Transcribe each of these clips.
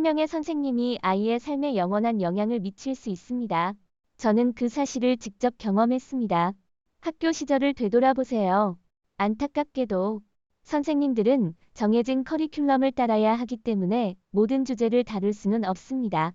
한 명의 선생님이 아이의 삶에 영원한 영향을 미칠 수 있습니다. 저는 그 사실을 직접 경험했습니다. 학교 시절을 되돌아보세요. 안타깝게도 선생님들은 정해진 커리큘럼을 따라야 하기 때문에 모든 주제를 다룰 수는 없습니다.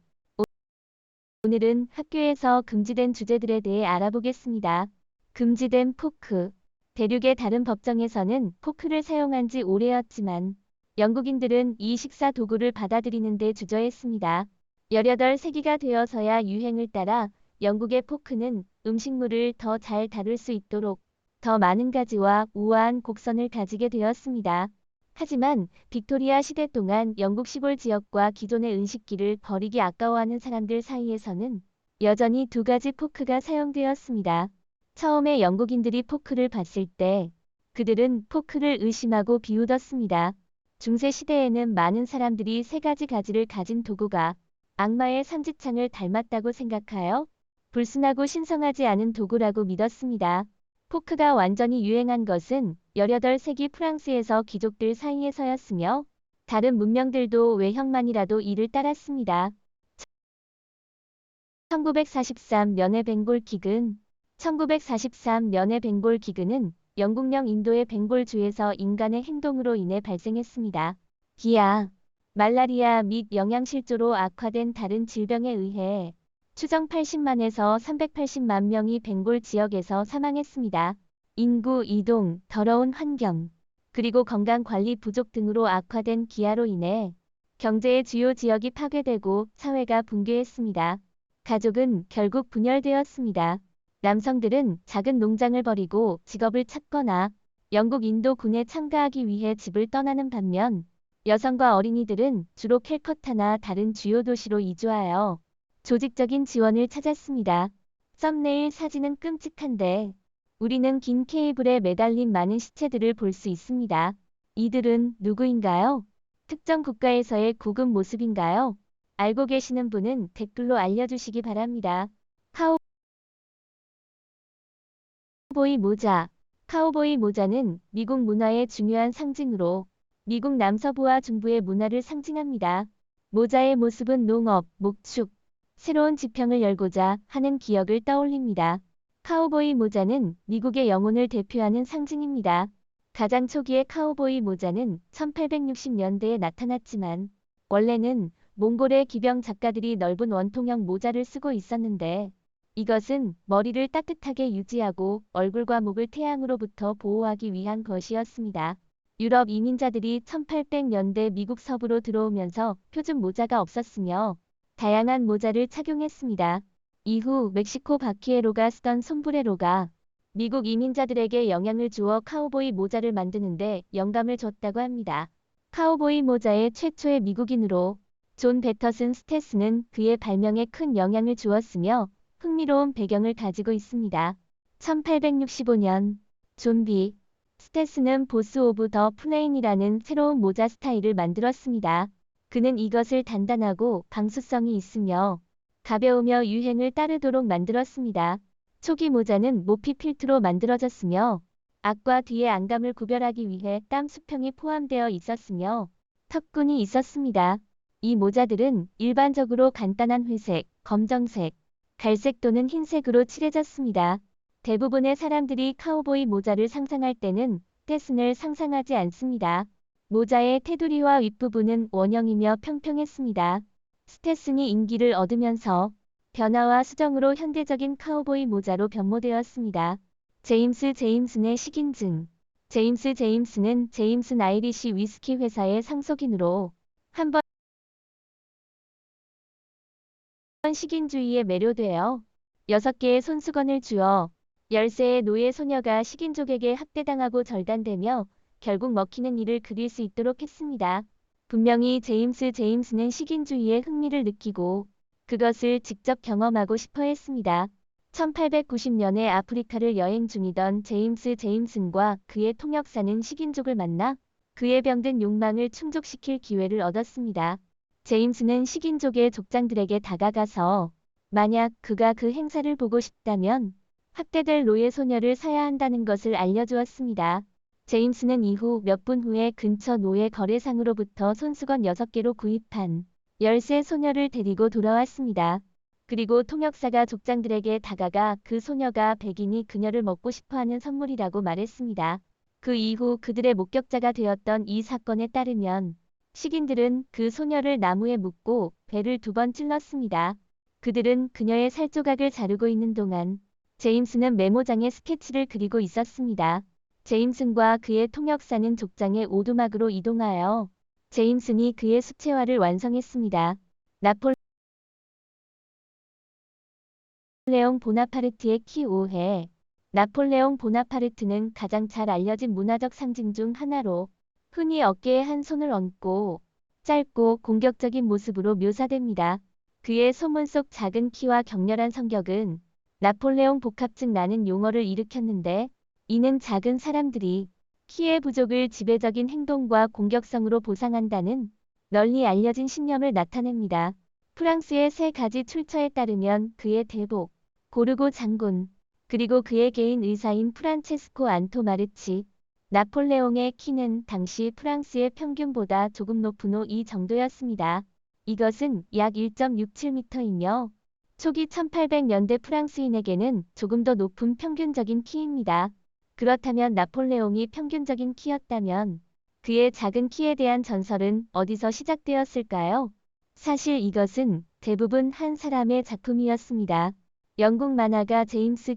오늘은 학교에서 금지된 주제들에 대해 알아보겠습니다. 금지된 포크. 대륙의 다른 법정에서는 포크를 사용한 지 오래였지만 영국인들은 이 식사 도구를 받아들이는 데 주저했습니다. 18세기가 되어서야 유행을 따라 영국의 포크는 음식물을 더 잘 다룰 수 있도록 더 많은 가지와 우아한 곡선을 가지게 되었습니다. 하지만 빅토리아 시대 동안 영국 시골 지역과 기존의 은식기를 버리기 아까워하는 사람들 사이에서는 여전히 두 가지 포크가 사용되었습니다. 처음에 영국인들이 포크를 봤을 때 그들은 포크를 의심하고 비웃었습니다. 중세 시대에는 많은 사람들이 세 가지 가지를 가진 도구가 악마의 삼지창을 닮았다고 생각하여 불순하고 신성하지 않은 도구라고 믿었습니다. 포크가 완전히 유행한 것은 18세기 프랑스에서 귀족들 사이에서였으며 다른 문명들도 외형만이라도 이를 따랐습니다. 1943년의 벵골 기근 1943년의 벵골 기근은 영국령 인도의 벵골주에서 인간의 행동으로 인해 발생했습니다. 기아, 말라리아 및 영양실조로 악화된 다른 질병에 의해 추정 80만에서 380만 명이 벵골 지역에서 사망했습니다. 인구 이동, 더러운 환경, 그리고 건강관리 부족 등으로 악화된 기아로 인해 경제의 주요 지역이 파괴되고 사회가 붕괴했습니다. 가족은 결국 분열되었습니다. 남성들은 작은 농장을 버리고 직업을 찾거나 영국 인도군에 참가하기 위해 집을 떠나는 반면 여성과 어린이들은 주로 캘커타나 다른 주요 도시로 이주하여 조직적인 지원을 찾았습니다. 썸네일 사진은 끔찍한데 우리는 긴 케이블에 매달린 많은 시체들을 볼 수 있습니다. 이들은 누구인가요? 특정 국가에서의 고급 모습인가요? 알고 계시는 분은 댓글로 알려주시기 바랍니다. 카우보이 모자. 카우보이 모자는 미국 문화의 중요한 상징으로 미국 남서부와 중부의 문화를 상징합니다. 모자의 모습은 농업, 목축, 새로운 지평을 열고자 하는 기억을 떠올립니다. 카우보이 모자는 미국의 영혼을 대표하는 상징입니다. 가장 초기의 카우보이 모자는 1860년대에 나타났지만 원래는 몽골의 기병 작가들이 넓은 원통형 모자를 쓰고 있었는데 이것은 머리를 따뜻하게 유지하고 얼굴과 목을 태양으로부터 보호하기 위한 것이었습니다. 유럽 이민자들이 1800년대 미국 서부로 들어오면서 표준 모자가 없었으며 다양한 모자를 착용했습니다. 이후 멕시코 바퀴에로가 쓰던 솜브레로가 미국 이민자들에게 영향을 주어 카우보이 모자를 만드는데 영감을 줬다고 합니다. 카우보이 모자의 최초의 미국인으로 존 배터슨 스테스는 그의 발명에 큰 영향을 주었으며 흥미로운 배경을 가지고 있습니다. 1865년 존 스테스는 보스 오브 더 플레인이라는 새로운 모자 스타일을 만들었습니다. 그는 이것을 단단하고 방수성이 있으며 가벼우며 유행을 따르도록 만들었습니다. 초기 모자는 모피 필트로 만들어졌으며 앞과 뒤의 안감을 구별하기 위해 땀 수평이 포함되어 있었으며 턱끈이 있었습니다. 이 모자들은 일반적으로 간단한 회색, 검정색, 갈색 또는 흰색으로 칠해졌습니다. 대부분의 사람들이 카우보이 모자를 상상할 때는 스테슨을 상상하지 않습니다. 모자의 테두리와 윗부분은 원형이며 평평했습니다. 스테슨이 인기를 얻으면서 변화와 수정으로 현대적인 카우보이 모자로 변모되었습니다. 제임슨의 식인증. 제임스는 제임슨 아이리시 위스키 회사의 상속인으로 한 번 식인주의에 매료되어 6개의 손수건을 주어 10세의 노예 소녀가 식인족에게 학대당하고 절단되며 결국 먹히는 이를 그릴 수 있도록 했습니다. 분명히 제임스는 식인주의에 흥미를 느끼고 그것을 직접 경험하고 싶어 했습니다. 1890년에 아프리카를 여행 중이던 제임슨과 그의 통역사는 식인족을 만나 그의 병든 욕망을 충족시킬 기회를 얻었습니다. 제임스는 식인족의 족장들에게 다가가서 만약 그가 그 행사를 보고 싶다면 학대될 노예 소녀를 사야 한다는 것을 알려주었습니다. 제임스는 이후 몇 분 후에 근처 노예 거래상으로부터 손수건 6개로 구입한 10세 소녀를 데리고 돌아왔습니다. 그리고 통역사가 족장들에게 다가가 그 소녀가 백인이 그녀를 먹고 싶어하는 선물이라고 말했습니다. 그 이후 그들의 목격자가 되었던 이 사건에 따르면 식인들은 그 소녀를 나무에 묶고 배를 2번 찔렀습니다. 그들은 그녀의 살조각을 자르고 있는 동안 제임스는 메모장에 스케치를 그리고 있었습니다. 제임슨과 그의 통역사는 족장의 오두막으로 이동하여 제임슨이 그의 수채화를 완성했습니다. 나폴레옹 보나파르트의 키 5회. 나폴레옹 보나파르트는 가장 잘 알려진 문화적 상징 중 하나로 흔히 어깨에 한 손을 얹고 짧고 공격적인 모습으로 묘사됩니다. 그의 소문 속 작은 키와 격렬한 성격은 나폴레옹 복합증라는 용어를 일으켰는데, 이는 작은 사람들이 키의 부족을 지배적인 행동과 공격성으로 보상한다는 널리 알려진 신념을 나타냅니다. 프랑스의 3가지 출처에 따르면 그의 대복, 고르고 장군, 그리고 그의 개인 의사인 프란체스코 안토 마르치, 나폴레옹의 키는 당시 프랑스의 평균보다 조금 높은 이 정도였습니다. 이것은 약 1.67m이며 초기 1800년대 프랑스인에게는 조금 더 높은 평균적인 키입니다. 그렇다면 나폴레옹이 평균적인 키였다면 그의 작은 키에 대한 전설은 어디서 시작되었을까요? 사실 이것은 대부분 한 사람의 작품이었습니다. 영국 만화가 제임스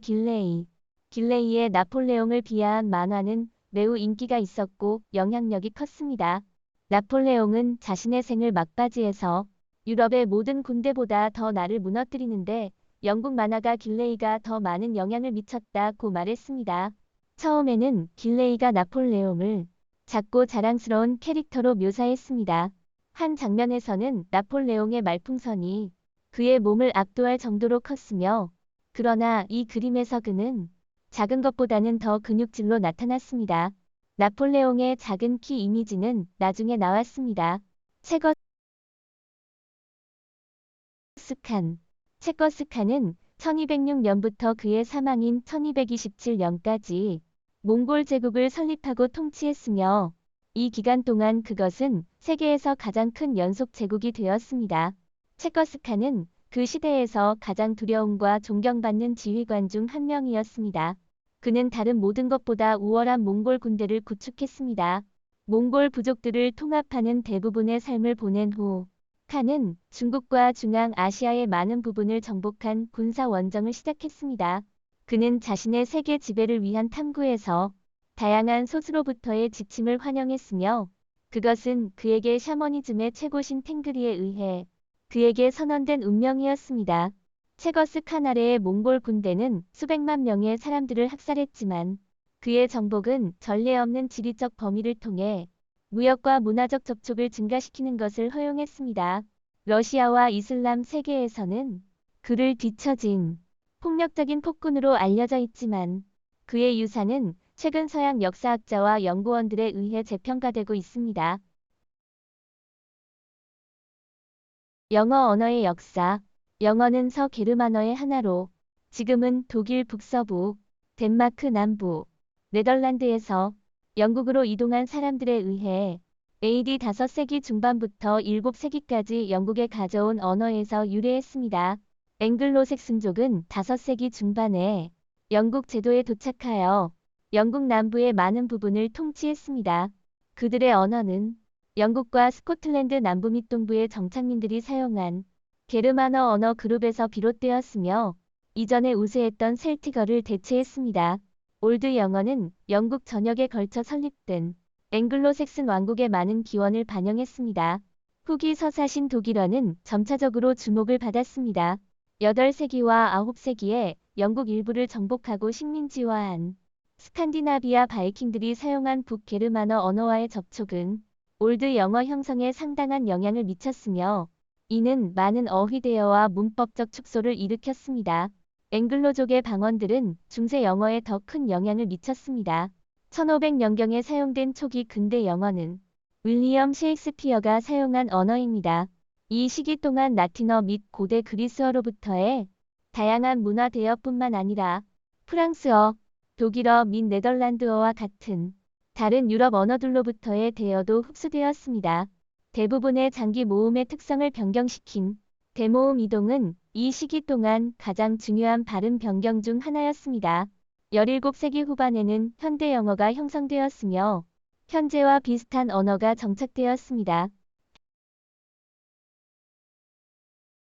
길레이의 나폴레옹을 비하한 만화는 매우 인기가 있었고 영향력이 컸습니다. 나폴레옹은 자신의 생을 막바지에서 유럽의 모든 군대보다 더 나를 무너뜨리는데 영국 만화가 길레이가 더 많은 영향을 미쳤다고 말했습니다. 처음에는 길레이가 나폴레옹을 작고 자랑스러운 캐릭터로 묘사했습니다. 한 장면에서는 나폴레옹의 말풍선이 그의 몸을 압도할 정도로 컸으며, 그러나 이 그림에서 그는 작은 것보다는 더 근육질로 나타났습니다. 나폴레옹의 작은 키 이미지는 나중에 나왔습니다. 체거스칸은 1206년부터 그의 사망인 1227년까지 몽골 제국을 설립하고 통치했으며, 이 기간 동안 그것은 세계에서 가장 큰 연속 제국이 되었습니다. 체거스칸은 그 시대에서 가장 두려움과 존경받는 지휘관 중 한 명이었습니다. 그는 다른 모든 것보다 우월한 몽골 군대를 구축했습니다. 몽골 부족들을 통합하는 대부분의 삶을 보낸 후 칸은 중국과 중앙아시아의 많은 부분을 정복한 군사 원정을 시작했습니다. 그는 자신의 세계 지배를 위한 탐구에서 다양한 소수로부터의 지침을 환영했으며, 그것은 그에게 샤머니즘의 최고신 탱그리에 의해 그에게 선언된 운명이었습니다. 체거스 칸 아래의 몽골 군대는 수백만 명의 사람들을 학살했지만 그의 정복은 전례 없는 지리적 범위를 통해 무역과 문화적 접촉을 증가시키는 것을 허용했습니다. 러시아와 이슬람 세계에서는 그를 뒤처진 폭력적인 폭군으로 알려져 있지만 그의 유산은 최근 서양 역사학자와 연구원들에 의해 재평가되고 있습니다. 영어 언어의 역사. 영어는 서게르만어의 하나로 지금은 독일 북서부, 덴마크 남부, 네덜란드에서 영국으로 이동한 사람들에 의해 AD 5세기 중반부터 7세기까지 영국에 가져온 언어에서 유래했습니다. 앵글로색슨족은 5세기 중반에 영국 제도에 도착하여 영국 남부의 많은 부분을 통치했습니다. 그들의 언어는 영국과 스코틀랜드 남부 및 동부의 정착민들이 사용한 게르만어 언어 그룹에서 비롯되었으며, 이전에 우세했던 셀틱어를 대체했습니다. 올드 영어는 영국 전역에 걸쳐 설립된 앵글로색슨 왕국의 많은 기원을 반영했습니다. 후기 서사신 독일어는 점차적으로 주목을 받았습니다. 8세기와 9세기에 영국 일부를 정복하고 식민지화한 스칸디나비아 바이킹들이 사용한 북게르만어 언어와의 접촉은 올드 영어 형성에 상당한 영향을 미쳤으며, 이는 많은 어휘 대여와 문법적 축소를 일으켰습니다. 앵글로족의 방언들은 중세 영어에 더 큰 영향을 미쳤습니다. 1500년경에 사용된 초기 근대 영어는 윌리엄 셰익스피어가 사용한 언어입니다. 이 시기 동안 라틴어 및 고대 그리스어로부터의 다양한 문화 대여뿐만 아니라 프랑스어, 독일어 및 네덜란드어와 같은 다른 유럽 언어들로부터의 대여도 흡수되었습니다. 대부분의 장기 모음의 특성을 변경시킨 대모음 이동은 이 시기 동안 가장 중요한 발음 변경 중 하나였습니다. 17세기 후반에는 현대 영어가 형성되었으며 현재와 비슷한 언어가 정착되었습니다.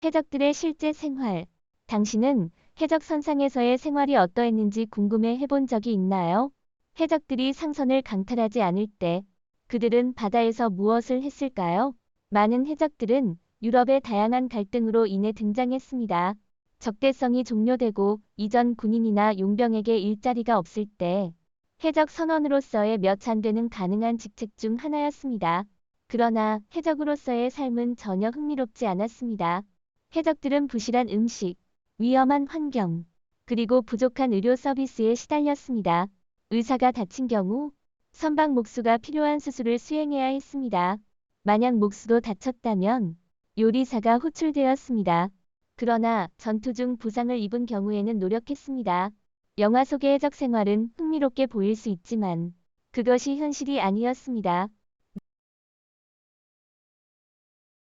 해적들의 실제 생활. 당신은 해적 선상에서의 생활이 어떠했는지 궁금해 해본 적이 있나요? 해적들이 상선을 강탈하지 않을 때 그들은 바다에서 무엇을 했을까요? 많은 해적들은 유럽의 다양한 갈등으로 인해 등장했습니다. 적대성이 종료되고 이전 군인이나 용병에게 일자리가 없을 때 해적 선원으로서의 몇 안 되는 가능한 직책 중 하나였습니다. 그러나 해적으로서의 삶은 전혀 흥미롭지 않았습니다. 해적들은 부실한 음식, 위험한 환경, 그리고 부족한 의료 서비스에 시달렸습니다. 의사가 다친 경우 선박 목수가 필요한 수술을 수행해야 했습니다. 만약 목수도 다쳤다면 요리사가 호출되었습니다. 그러나 전투 중 부상을 입은 경우에는 노력했습니다. 영화 속의 해적 생활은 흥미롭게 보일 수 있지만 그것이 현실이 아니었습니다.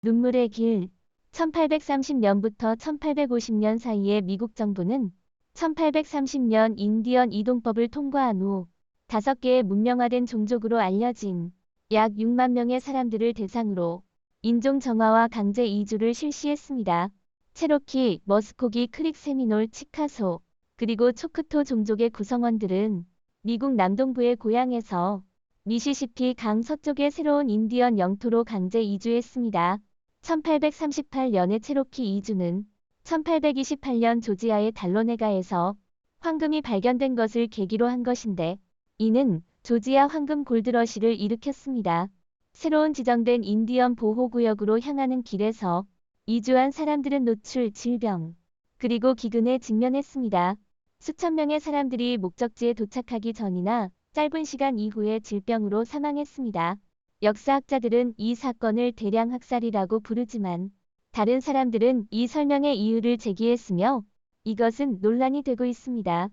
눈물의 길. 1830년부터 1850년 사이에 미국 정부는 1830년 인디언 이동법을 통과한 후 5개의 문명화된 종족으로 알려진 약 6만 명의 사람들을 대상으로 인종 정화와 강제 이주를 실시했습니다. 체로키, 머스코기, 크릭, 세미놀, 치카소, 그리고 초크토 종족의 구성원들은 미국 남동부의 고향에서 미시시피 강 서쪽의 새로운 인디언 영토로 강제 이주했습니다. 1838년의 체로키 이주는 1828년 조지아의 달로네가에서 황금이 발견된 것을 계기로 한 것인데 이는 조지아 황금 골드러시를 일으켰습니다. 새로운 지정된 인디언 보호구역으로 향하는 길에서 이주한 사람들은 노출, 질병, 그리고 기근에 직면했습니다. 수천 명의 사람들이 목적지에 도착하기 전이나 짧은 시간 이후에 질병으로 사망했습니다. 역사학자들은 이 사건을 대량 학살이라고 부르지만 다른 사람들은 이 설명의 이유를 제기했으며 이것은 논란이 되고 있습니다.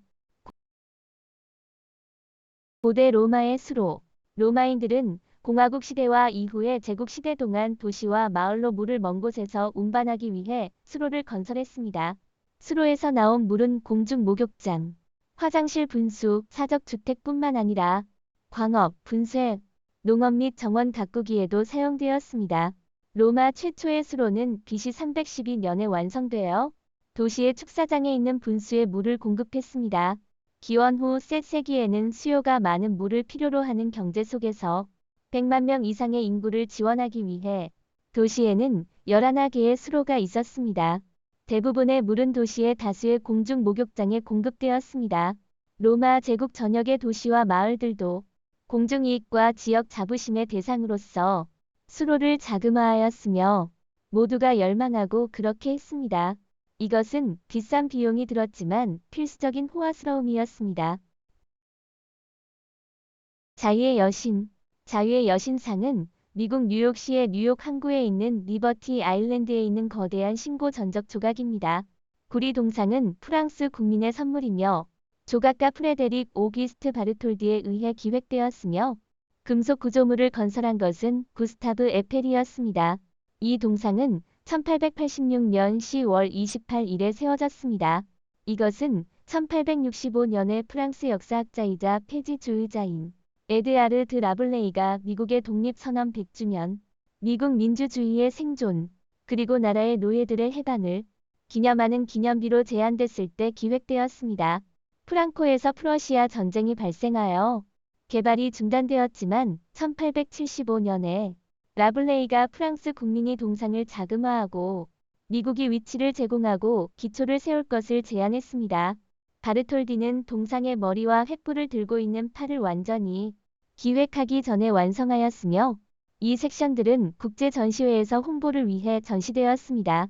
고대 로마의 수로. 로마인들은 공화국 시대와 이후의 제국 시대 동안 도시와 마을로 물을 먼 곳에서 운반하기 위해 수로를 건설했습니다. 수로에서 나온 물은 공중 목욕장, 화장실 분수, 사적 주택뿐만 아니라 광업, 분쇄, 농업 및 정원 가꾸기에도 사용되었습니다. 로마 최초의 수로는 BC 312년에 완성되어 도시의 축사장에 있는 분수에 물을 공급했습니다. 기원 후 셋세기에는 수요가 많은 물을 필요로 하는 경제 속에서 100만 명 이상의 인구를 지원하기 위해 도시에는 11개의 수로가 있었습니다. 대부분의 물은 도시의 다수의 공중 목욕장에 공급되었습니다. 로마 제국 전역의 도시와 마을들도 공중이익과 지역 자부심의 대상으로서 수로를 자금화하였으며 모두가 열망하고 그렇게 했습니다. 이것은 비싼 비용이 들었지만 필수적인 호화스러움이었습니다. 자유의 여신. 자유의 여신상은 미국 뉴욕시의 뉴욕 항구에 있는 리버티 아일랜드에 있는 거대한 신고 전적 조각입니다. 구리 동상은 프랑스 국민의 선물이며 조각가 프레데릭 오기스트 바르톨디에 의해 기획되었으며 금속 구조물을 건설한 것은 구스타브 에펠이었습니다. 이 동상은 1886년 10월 28일에 세워졌습니다. 이것은 1865년에 프랑스 역사학자이자 폐지주의자인 에드아르 드 라블레이가 미국의 독립선언 100주년, 미국 민주주의의 생존, 그리고 나라의 노예들의 해방을 기념하는 기념비로 제안됐을 때 기획되었습니다. 프랑코에서 프러시아 전쟁이 발생하여 개발이 중단되었지만 1875년에 라블레이가 프랑스 국민이 동상을 자금화하고 미국이 위치를 제공하고 기초를 세울 것을 제안했습니다. 바르톨디는 동상의 머리와 횃불을 들고 있는 팔을 완전히 기획하기 전에 완성하였으며 이 섹션들은 국제전시회에서 홍보를 위해 전시되었습니다.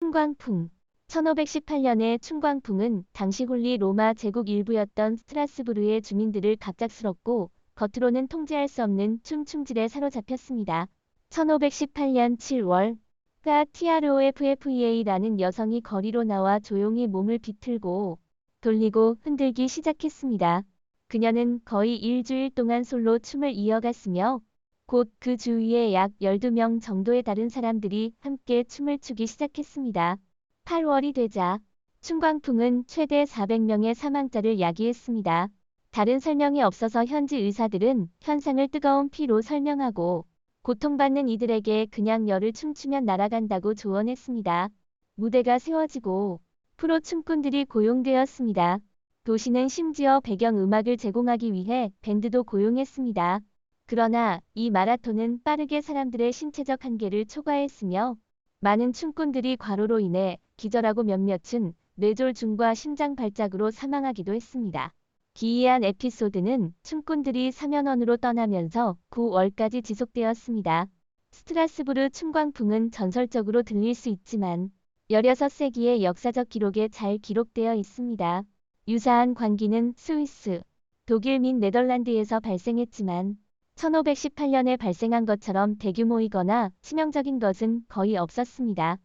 춘광풍. 1518년의 춘광풍은 당시 홀리 로마 제국 일부였던 스트라스부르의 주민들을 갑작스럽고 겉으로는 통제할 수 없는 충질에 사로잡혔습니다. 1518년 7월 가 TROFFEA라는 여성이 거리로 나와 조용히 몸을 비틀고 돌리고 흔들기 시작했습니다. 그녀는 거의 일주일 동안 솔로 춤을 이어갔으며 곧 그 주위에 약 12명 정도의 다른 사람들이 함께 춤을 추기 시작했습니다. 8월이 되자 춘광풍은 최대 400명의 사망자를 야기했습니다. 다른 설명이 없어서 현지 의사들은 현상을 뜨거운 피로 설명하고 고통받는 이들에게 그냥 열을 춤추면 날아간다고 조언했습니다. 무대가 세워지고 프로 춤꾼들이 고용되었습니다. 도시는 심지어 배경 음악을 제공하기 위해 밴드도 고용했습니다. 그러나 이 마라톤은 빠르게 사람들의 신체적 한계를 초과했으며 많은 춤꾼들이 과로로 인해 기절하고 몇몇은 뇌졸중과 심장 발작으로 사망하기도 했습니다. 기이한 에피소드는 춤꾼들이 사면원으로 떠나면서 9월까지 지속되었습니다. 스트라스부르 춤광풍은 전설적으로 들릴 수 있지만 16세기의 역사적 기록에 잘 기록되어 있습니다. 유사한 광기는 스위스, 독일 및 네덜란드에서 발생했지만 1518년에 발생한 것처럼 대규모이거나 치명적인 것은 거의 없었습니다.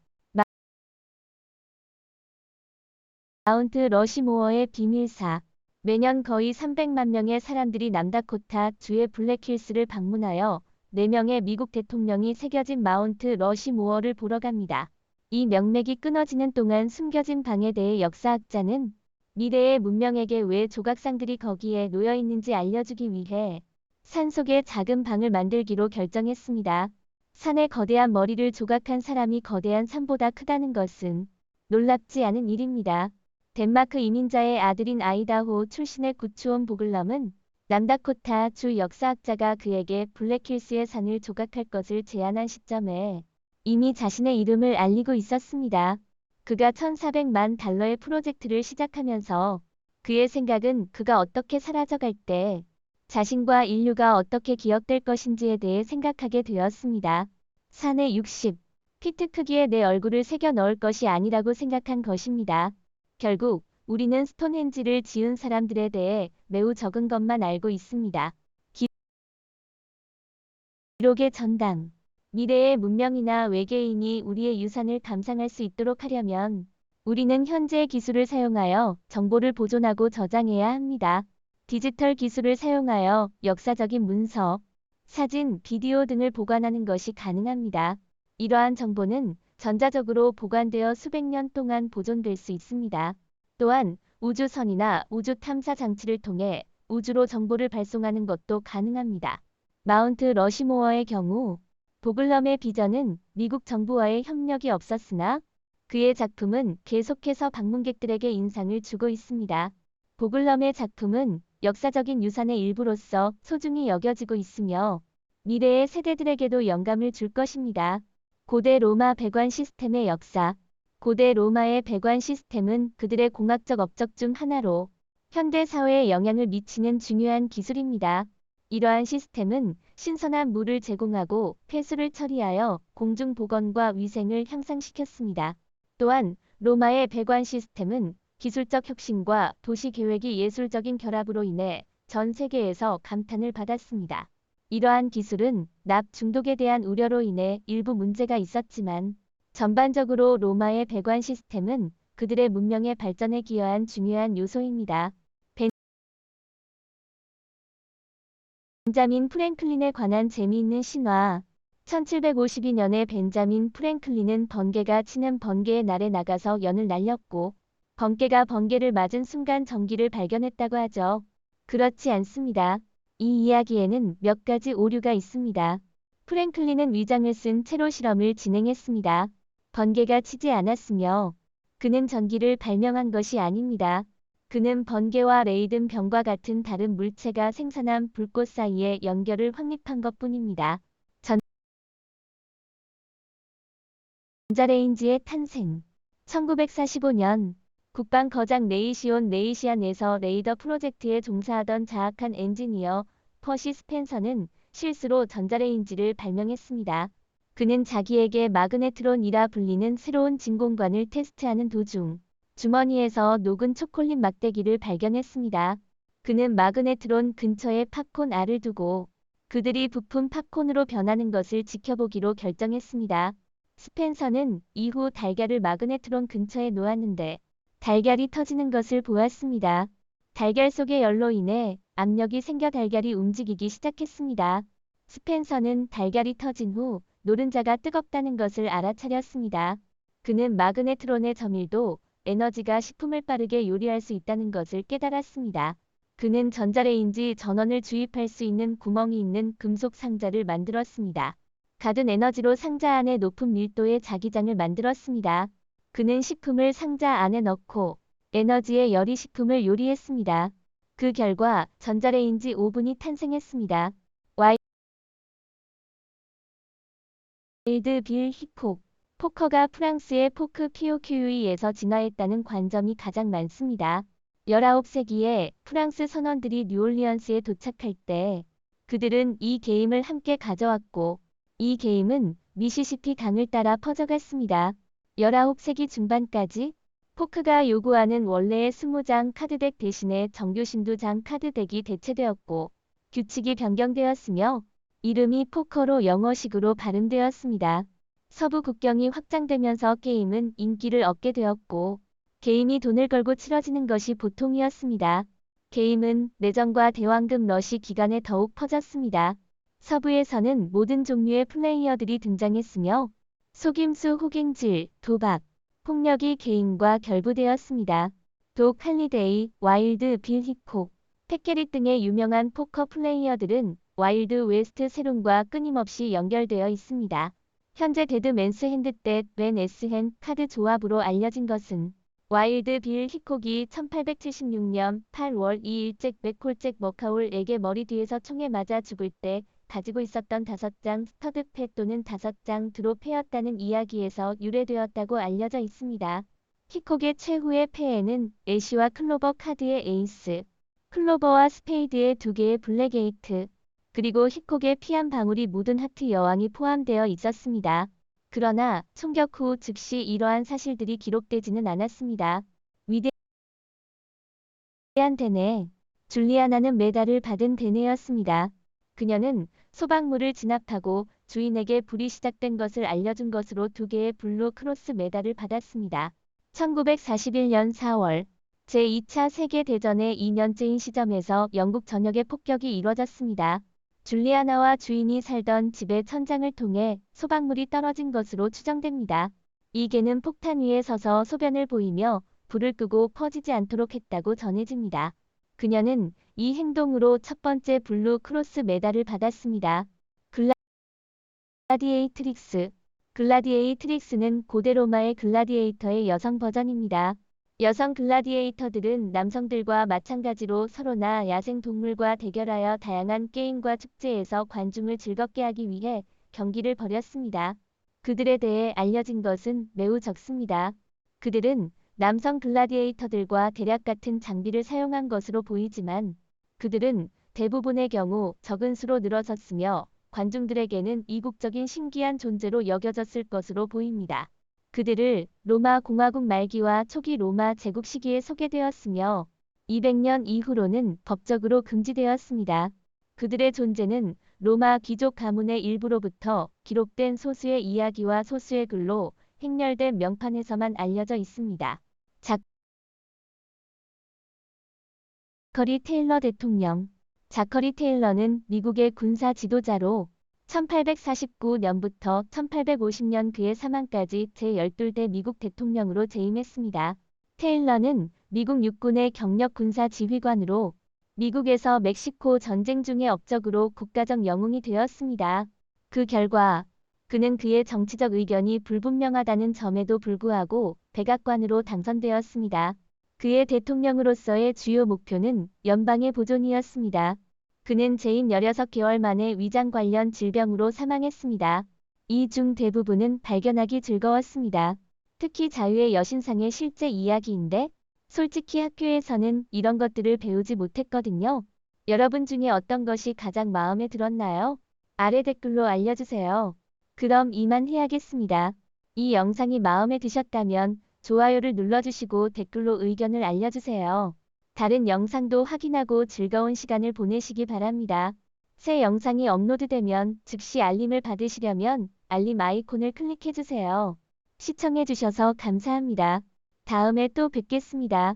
마운트 러시모어의 비밀사. 매년 거의 300만 명의 사람들이 남다코타 주의 블랙힐스를 방문하여 4명의 미국 대통령이 새겨진 마운트 러시모어를 보러 갑니다. 이 명맥이 끊어지는 동안 숨겨진 방에 대해 역사학자는 미래의 문명에게 왜 조각상들이 거기에 놓여 있는지 알려주기 위해 산속에 작은 방을 만들기로 결정했습니다. 산의 거대한 머리를 조각한 사람이 거대한 산보다 크다는 것은 놀랍지 않은 일입니다. 덴마크 이민자의 아들인 아이다호 출신의 구츠온 보글럼은 남다코타 주 역사학자가 그에게 블랙힐스의 산을 조각할 것을 제안한 시점에 이미 자신의 이름을 알리고 있었습니다. 그가 $1,400만 프로젝트를 시작하면서 그의 생각은 그가 어떻게 사라져갈 때 자신과 인류가 어떻게 기억될 것인지에 대해 생각하게 되었습니다. 산에 60피트 크기의 내 얼굴을 새겨 넣을 것이 아니라고 생각한 것입니다. 결국 우리는 스톤헨지를 지은 사람들에 대해 매우 적은 것만 알고 있습니다. 기록의 전당. 미래의 문명이나 외계인이 우리의 유산을 감상할 수 있도록 하려면 우리는 현재의 기술을 사용하여 정보를 보존하고 저장해야 합니다. 디지털 기술을 사용하여 역사적인 문서, 사진, 비디오 등을 보관하는 것이 가능합니다. 이러한 정보는 전자적으로 보관되어 수백 년 동안 보존될 수 있습니다. 또한 우주선이나 우주 탐사 장치를 통해 우주로 정보를 발송하는 것도 가능합니다. 마운트 러시모어의 경우 보글럼의 비전은 미국 정부와의 협력이 없었으나 그의 작품은 계속해서 방문객들에게 인상을 주고 있습니다. 보글럼의 작품은 역사적인 유산의 일부로서 소중히 여겨지고 있으며 미래의 세대들에게도 영감을 줄 것입니다. 고대 로마 배관 시스템의 역사. 고대 로마의 배관 시스템은 그들의 공학적 업적 중 하나로 현대 사회에 영향을 미치는 중요한 기술입니다. 이러한 시스템은 신선한 물을 제공하고 폐수를 처리하여 공중 보건과 위생을 향상시켰습니다. 또한 로마의 배관 시스템은 기술적 혁신과 도시 계획이 예술적인 결합으로 인해 전 세계에서 감탄을 받았습니다. 이러한 기술은 납 중독에 대한 우려로 인해 일부 문제가 있었지만 전반적으로 로마의 배관 시스템은 그들의 문명의 발전에 기여한 중요한 요소입니다. 벤자민 프랭클린에 관한 재미있는 신화. 1752년에 벤자민 프랭클린은 번개가 치는 번개의 날에 나가서 연을 날렸고 번개가 번개를 맞은 순간 전기를 발견했다고 하죠. 그렇지 않습니다. 이 이야기에는 몇 가지 오류가 있습니다. 프랭클린은 위장을 쓴 채로 실험을 진행했습니다. 번개가 치지 않았으며 그는 전기를 발명한 것이 아닙니다. 그는 번개와 레이든 병과 같은 다른 물체가 생산한 불꽃 사이의 연결을 확립한 것뿐입니다. 전자레인지의 탄생. 1945년 국방거장 레이시온 레이시안에서 레이더 프로젝트에 종사하던 자학한 엔지니어 퍼시 스펜서는 실수로 전자레인지를 발명했습니다. 그는 자기에게 마그네트론이라 불리는 새로운 진공관을 테스트하는 도중 주머니에서 녹은 초콜릿 막대기를 발견했습니다. 그는 마그네트론 근처에 팝콘 알을 두고 그들이 부품 팝콘으로 변하는 것을 지켜보기로 결정했습니다. 스펜서는 이후 달걀을 마그네트론 근처에 놓았는데 달걀이 터지는 것을 보았습니다. 달걀 속의 열로 인해 압력이 생겨 달걀이 움직이기 시작했습니다. 스펜서는 달걀이 터진 후 노른자가 뜨겁다는 것을 알아차렸습니다. 그는 마그네트론의 점일도 에너지가 식품을 빠르게 요리할 수 있다는 것을 깨달았습니다. 그는 전자레인지 전원을 주입할 수 있는 구멍이 있는 금속 상자를 만들었습니다. 가든 에너지로 상자 안에 높은 밀도의 자기장을 만들었습니다. 그는 식품을 상자 안에 넣고 에너지의 열이 식품을 요리했습니다. 그 결과 전자레인지 오븐이 탄생했습니다. 와일드 빌 히콕 포커가 프랑스의 포크 POQE에서 진화했다는 관점이 가장 많습니다. 19세기에 프랑스 선원들이 뉴올리언스에 도착할 때 그들은 이 게임을 함께 가져왔고 이 게임은 미시시피 강을 따라 퍼져갔습니다. 19세기 중반까지 포크가 요구하는 원래의 20장 카드덱 대신에 정규 신두장 카드덱이 대체되었고 규칙이 변경되었으며 이름이 포커로 영어식으로 발음되었습니다. 서부 국경이 확장되면서 게임은 인기를 얻게 되었고 게임이 돈을 걸고 치러지는 것이 보통이었습니다. 게임은 내전과 대왕급 러시 기간에 더욱 퍼졌습니다. 서부에서는 모든 종류의 플레이어들이 등장했으며 속임수, 호갱질, 도박, 폭력이 게임과 결부되었습니다. 독 할리데이, 와일드 빌 히콕, 패캐릿 등의 유명한 포커 플레이어들은 와일드 웨스트 세론과 끊임없이 연결되어 있습니다. 현재 데드 맨스 핸드 떼맨 S핸 카드 조합으로 알려진 것은 와일드 빌 히콕이 1876년 8월 2일 맥콜잭 머카올에게 머리 뒤에서 총에 맞아 죽을 때 가지고 있었던 5장 스터드 패 또는 5장 드롭 패였다는 이야기에서 유래되었다고 알려져 있습니다. 히콕의 최후의 패에는 애쉬와 클로버 카드의 에이스, 클로버와 스페이드의 2개의 블랙 에이트, 그리고 히콕의 피 한 방울이 묻은 하트 여왕이 포함되어 있었습니다. 그러나 총격 후 즉시 이러한 사실들이 기록되지는 않았습니다. 위대한 데네, 줄리아나는 메달을 받은 데네였습니다. 그녀는 소방물을 진압하고 주인에게 불이 시작된 것을 알려준 것으로 2개의 블루 크로스 메달을 받았습니다. 1941년 4월 제2차 세계대전의 2년째인 시점에서 영국 전역에 폭격이 이뤄졌습니다. 줄리아나와 주인이 살던 집의 천장을 통해 소방물이 떨어진 것으로 추정됩니다. 이 개는 폭탄 위에 서서 소변을 보이며 불을 끄고 퍼지지 않도록 했다고 전해집니다. 그녀는 이 행동으로 첫 번째 블루 크로스 메달을 받았습니다. 글라디에이트릭스 글라디에이트릭스는 고대 로마의 글라디에이터의 여성 버전입니다. 여성 글라디에이터들은 남성들과 마찬가지로 서로나 야생동물과 대결하여 다양한 게임과 축제에서 관중을 즐겁게 하기 위해 경기를 벌였습니다. 그들에 대해 알려진 것은 매우 적습니다. 그들은 남성 글라디에이터들과 대략 같은 장비를 사용한 것으로 보이지만 그들은 대부분의 경우 적은 수로 늘어섰으며 관중들에게는 이국적인 신기한 존재로 여겨졌을 것으로 보입니다. 그들을 로마 공화국 말기와 초기 로마 제국 시기에 소개되었으며 200년 이후로는 법적으로 금지되었습니다. 그들의 존재는 로마 귀족 가문의 일부로부터 기록된 소수의 이야기와 소수의 글로 행렬된 명판에서만 알려져 있습니다. 자커리 테일러 대통령 자커리 테일러는 미국의 군사 지도자로 1849년부터 1850년 그의 사망까지 제12대 미국 대통령으로 재임했습니다. 테일러는 미국 육군의 경력 군사 지휘관으로 미국에서 멕시코 전쟁 중의 업적으로 국가적 영웅이 되었습니다. 그 결과 그는 그의 정치적 의견이 불분명하다는 점에도 불구하고 백악관으로 당선되었습니다. 그의 대통령으로서의 주요 목표는 연방의 보존이었습니다. 그는 재임 16개월 만에 위장 관련 질병으로 사망했습니다. 이 중 대부분은 발견하기 즐거웠습니다. 특히 자유의 여신상의 실제 이야기인데 솔직히 학교에서는 이런 것들을 배우지 못했거든요. 여러분 중에 어떤 것이 가장 마음에 들었나요? 아래 댓글로 알려주세요. 그럼 이만 해야겠습니다. 이 영상이 마음에 드셨다면 좋아요를 눌러주시고 댓글로 의견을 알려주세요. 다른 영상도 확인하고 즐거운 시간을 보내시기 바랍니다. 새 영상이 업로드되면 즉시 알림을 받으시려면 알림 아이콘을 클릭해주세요. 시청해주셔서 감사합니다. 다음에 또 뵙겠습니다.